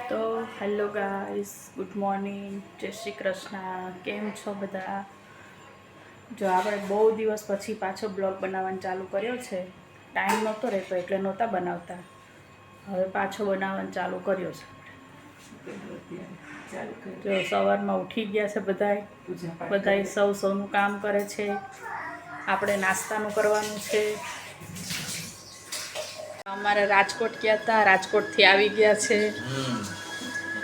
તો hello guys, good morning, જય શ્રી કૃષ્ણ. કેમ છો બધા? જો આપણે બહુ દિવસ પછી પાછો બ્લોગ બનાવવાનું ચાલુ કર્યો છે. ટાઈમ નહોતો રહેતો એટલે નહોતા બનાવતા. હવે પાછો બનાવવાનું ચાલુ કર્યો છે. જો સવારમાં ઉઠી ગયા છે બધાય સૌનું કામ કરે છે. આપણે નાસ્તાનું કરવાનું છે. અમારે રાજકોટ ગયા હતા, રાજકોટથી આવી ગયા છે.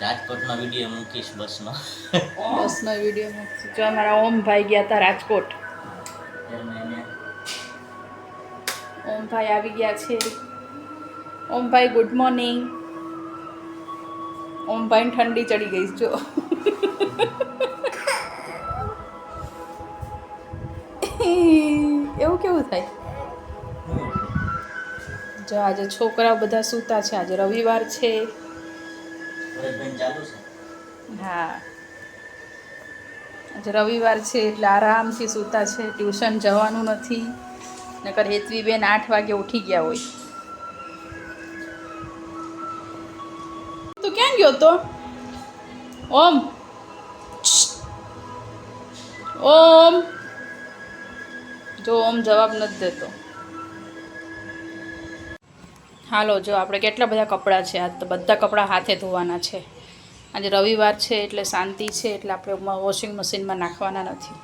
રાજકોટનો વિડીયો મૂકીશ બસનો વિડીયો મૂકીશ. જો અમારા ઓમભાઈ ગયા હતા રાજકોટ. ઓમભાઈ આવી ગયા છે. ઓમભાઈ ગુડ મોર્નિંગ. ઓમભાઈને ઠંડી ચડી ગઈ જો. એવું કેવું થાય? જો આજે છોકરાઓ બધા સૂતા છે. આજે રવિવાર છે. હા, આજે રવિવાર છે એટલે આરામથી સૂતા છે. ટ્યુશન જવાનું નથી. નકર હેતવી બેન 8 વાગે ઉઠી ગયા હોય. તું ક્યાં ગયો તો? ઓમ ઓમ જો ઓમ જવાબ નથી દેતો. હાલો, જો આપણે કેટલા બધા કપડાં છે. આજ તો બધા કપડાં હાથે ધોવાના છે. આજે રવિવાર છે એટલે શાંતિ છે, એટલે આપણે વોશિંગ મશીનમાં નાખવાના નથી.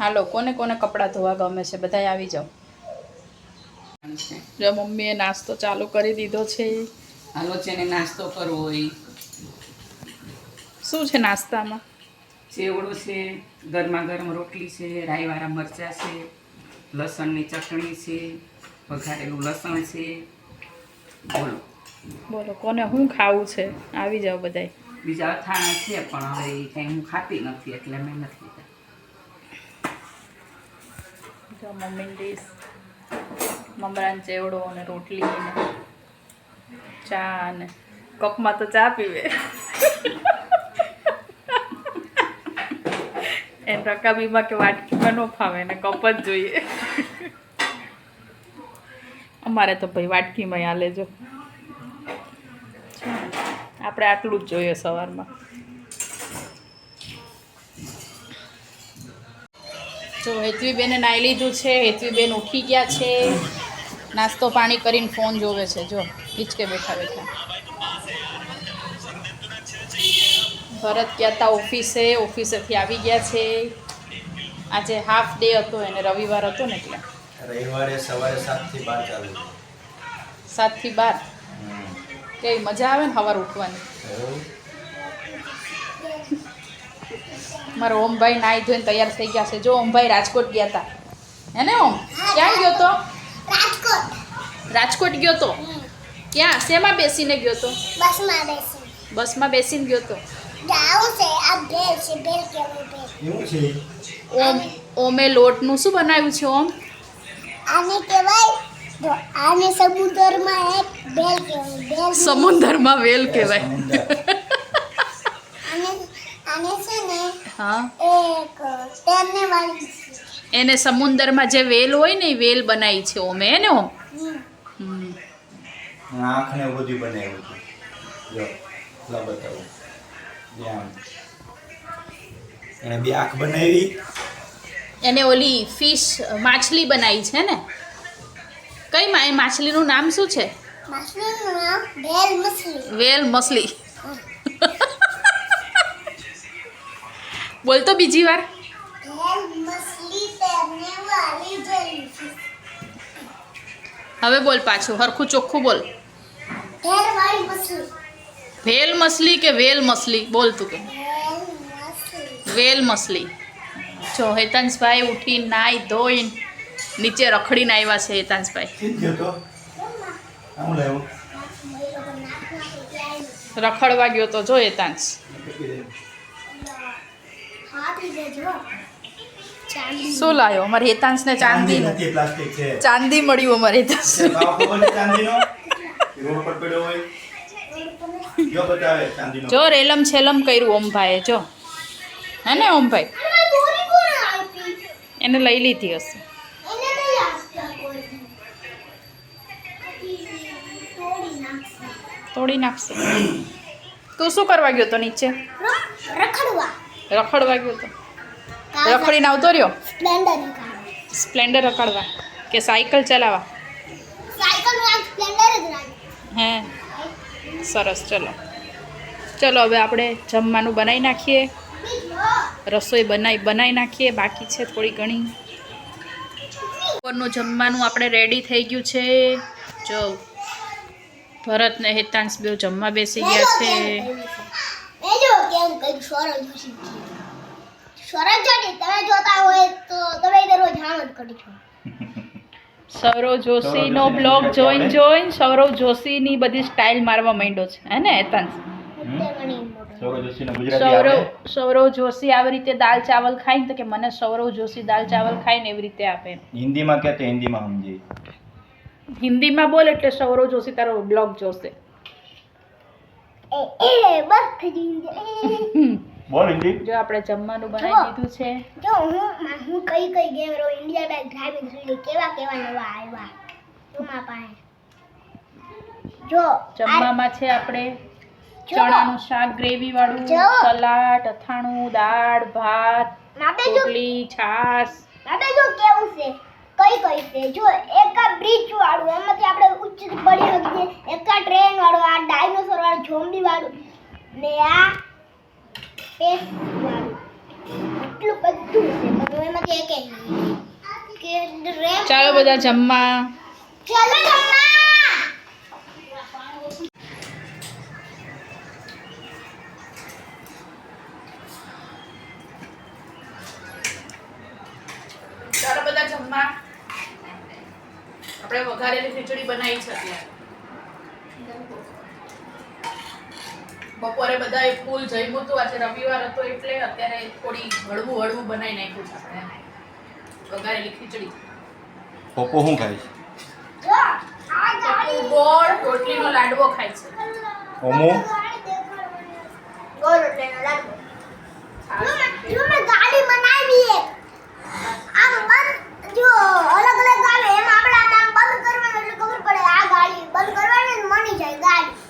હાલો, કોને કોને કપડાં ધોવા ગમે છે બધાય આવી જાઓ. જો મમ્મીએ નાસ્તો ચાલુ કરી દીધો છે. હાલો છે ને નાસ્તો કરવો હોય. શું છે નાસ્તામાં? ચેવડો છે, ગરમા ગરમ રોટલી છે, રાઈવાળા મરચાં છે, લસણની ચટણી છે, વઘારેલું લસણ છે. બોલો બોલો કોને શું ખાવું છે? આવી જાઓ બધાય. બીજા અથાણા છે પણ હવે એ કંઈ હું ખાતી નથી એટલે મેં નથી લીધા. જો મમ્મીની ડીશ, મમરાનો ચેવડો અને રોટલી ને ચા ને કપમાં તો ચા પીવે. એને રકાબીમાં કે વાટકીમાં ન ફાવે ને કપ જ જોઈએ. અમારે તો ભાઈ વાટકીમાં હાલે. જો આપણે આટલું જ જોઈએ સવારમાં. જો હેતવીબેને નાહી લીધું છે. હેતવીબેન ઉઠી ગયા છે. નાસ્તો પાણી કરીને ફોન જોવે છે. જો હિંચકે બેઠા બેઠા. ભરત ગયા હતા ઓફિસેથી આવી ગયા છે. આજે હાફ ડે હતો, એને રવિવાર હતો ને એટલે. રવિવારે સવારે 7 થી 12 ચાલુ. 7 થી 12 કેવી મજા આવે ને સવાર ઉઠવાની. મારા ઓમભાઈ નાહી ધોઈને તૈયાર થઈ ગયા છે. જો ઓમભાઈ રાજકોટ ગયા હતા. હે ને ઓમ? ક્યાં ગયો તો? રાજકોટ ગયો તો. ક્યાં શેમાં બેસીને ગયો તો? બસમાં બેસીને ગયો તો. ઓમે લોટનું શું બનાવ્યું છે ઓમ? આને કહેવાય, આને સમુદ્રમાં એક બેલ કહેવાય. સમુદ્રમાં વેલ કહેવાય. આને છે ને હા, એક તરને વાળી એને સમુદ્રમાં જે વેલ હોય ને એ વેલ બનાવી છે ઓમે. હે ને ઓમ? આંખને બધું બનાવ્યું હતું. જો લા બતાવો. ધ્યાન. એને બે આંખ બનાવી. એને ઓલી ફિશ માછલી બનાવી છે ને? કઈ માછલીનું નામ શું છે? માછલીનું નામ વેલ મછલી. વેલ મછલી. બોલ તો બીજી વાર. વેલ મછલી તરને વાળી જેલી. હવે બોલ પાછું, હરખું ચોખ્ખું બોલ. વેલ વાળી મછલી. વેલ મછલી કે વેલ મછલી? બોલ તું કે. વેલ મછલી. વેલ મછલી. જો હેતાંશભાઈ ઉઠી નાઈ ધોઈને નીચે રખડીને આવ્યા છે. હેતાંશભાઈ રખડવા ગયો તો. જો હેતાંશ શું લાવ્યો? અમારે હેતાંશને ચાંદી મળ્યું. અમારે હેતાંશ જો રેલમ છેલમ કર્યું ઓમભાઈએ. જો હે ને ઓમભાઈ? એને લઈ લીધી હશે. તોડી નાખશે. તું શું કરવા ગયો તો નીચે? રખડવા રખડવા ગયો તો? રખડીને આવતો રહ્યો? સ્પ્લેન્ડર નીકળ્યો સ્પ્લેન્ડર રખડવા કે સાયકલ ચલાવવા? સાયકલ માં સ્પ્લેન્ડર જ રાખ્યું હે સરસ. ચલો હવે આપણે જમવાનું બનાવી નાખીએ. રસોઈ બનાવી નાખીએ, બાકી છે થોડી ઘણી. બપોરનું જમવાનું આપણે રેડી થઈ ગયું છે. જો ભરત ને હેતાંશ બેવ જમવા બેસી ગયા છે. મેં જો કેમ કઈ સ્વરજ જોશી તમે જોતા હોય તો તમે દરરોજ આમ જ કરજો. સૌરવ જોશીનો બ્લોગ જોઈન સૌરવ જોશીની બધી સ્ટાઇલ મારવા માંડ્યો છે, હે ને હેતાંશ? સૌરવ જોશી આવી રીતે દાલ ચાવલ ખાઈને તો કે મને સૌરવ જોશી દાલ ચાવલ ખાઈને એવી રીતે આપે. હિન્દીમાં કહેते હિન્દીમાં સમજી. હિન્દીમાં બોલ એટલે સૌરવ જોશી તારો બ્લોગ જોશે. બસ થઈ ગઈ બોલ હિન્દી. જો આપણે જમવાનું બનાવી દીધું છે. જો હું કઈ ગેમ રો ઇન્ડિયા બેક ડ્રાઇવિંગ થ્રીડી કેવા નવા આવ્યા તમારા પાસે. જો જમવામાં છે આપણે ચણાનું શાક ગ્રેવી વાળું, સલાડ, અથાણું, દાળ, ભાત, રોટલી, છાશ. આપણે જો કેવું છે કઈ છે જો એક આ બ્રિજ વાળું એમાંથી આપણે ઉચ્ચ પડી શકીએ, એક આ ટ્રેન વાળું, આ ડાયનોસોર વાળું, ઝોમ્બી વાળું ને આ સ્પેસ વાળું. એટલું બધું છે પણ એમાંથી એક કે ચાલો બધા જમવા. ચાલો જમવા. ચાલો બધા જમવા. આપણે વઘારેલી ખીચડી બનાવી છે અત્યારે. બપોરે બધાએ ફૂલ જમ્યું હતું, આજે રવિવાર હતો એટલે અત્યારે થોડી હળવું બનાવી નાખ્યું છે આપણે. વઘારેલી ખીચડી. પપ્પો શું ખાય છે? જો આ ગાડી ગોળ રોટલીનો લાડવો ખાય છે. ઓમો ગોળ રોટલીનો લાડવો. જો મેં ગાડી બનાવી એક આમ બંધ જો અલગ આવે એમ આપણે આમ બંધ કરવાનું એટલે ખબર પડે આ ગાડી બંધ કરવાની ને મની જાય ગાડી.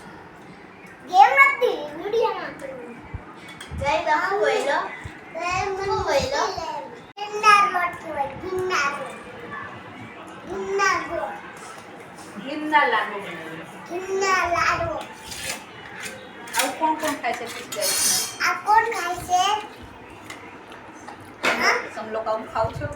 ગેમ નથી વિડિયોમાં કરવું. જય બાપુ બોલો ગિરનાર મોટી હોય ગિરનાર ઘીના લાડવો બનાવ્યો. ગિરનાર લાડવો. આવું કોણ ખાય છે ખીચડી? આ કોણ ખાય છે? સમ લોકો આવું ખાવ છો?